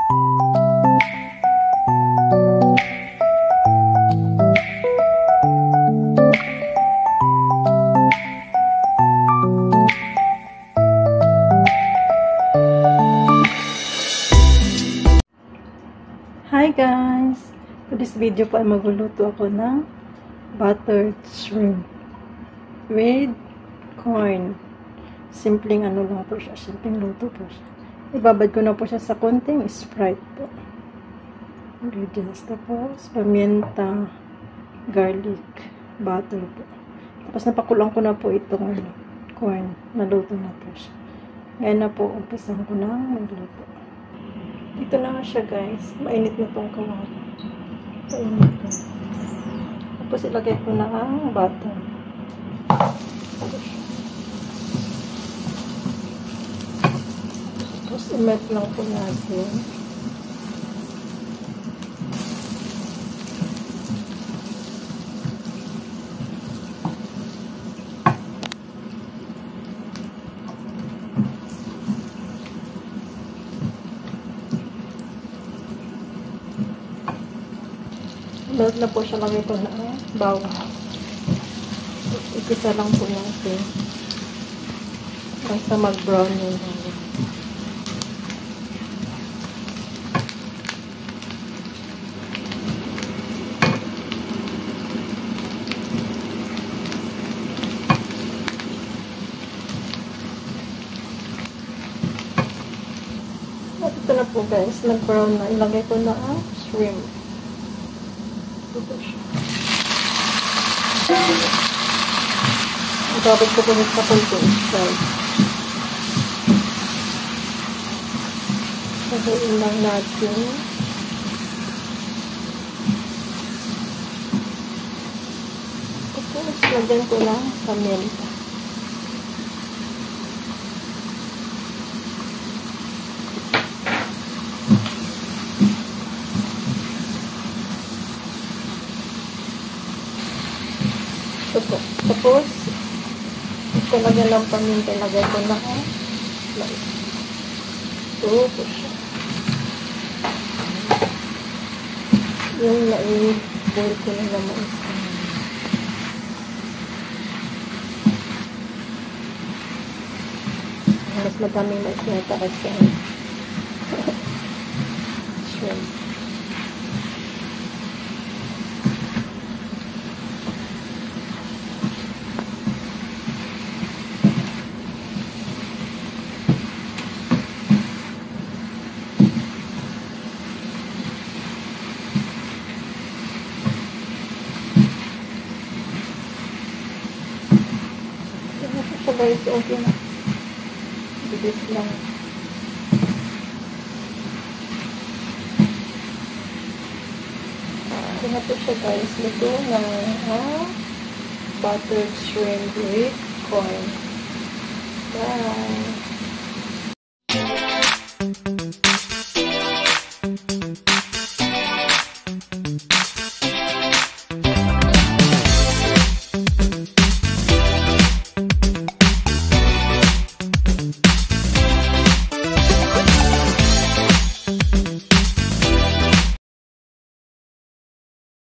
Hi guys! For this video po ay magluluto ako ng buttered shrimp with corn. Simpleng ano lang po siya. Simpleng luto po siya. Ibabad ko na po siya sa konting Sprite po. Ingredients. Tapos paminta, garlic, butter po. Tapos napakulang ko na po itong corn. Naluto na po siya. Ngayon na po, umpisan ko na magluto. Ito na nga siya guys. Mainit na itong kawali. Mainit na. Tapos ilagay ko na ang butter. Tapos i-melt lang po natin. Melt na po siya, lagay ko na bawang. Ikisa lang po natin. Basta mag-brown yung bawang. At ito na po guys, nag-brown na. Ilagay ko na ang shrimp. Ito siya. Dapat ko punit sa konting Sprite. Sabayin lang natin. Tapos, lagyan ko lang paminta. Tapos, ito lagyan lang paminta, lagay ko na mais. Ito po siya. Yung na-boil ko na mais. Mas madaming mais na takad sa shrimp. So guys, okay na. Bilis lang. Okay na po siya guys. Luto na buttered shrimp with corn. Bye!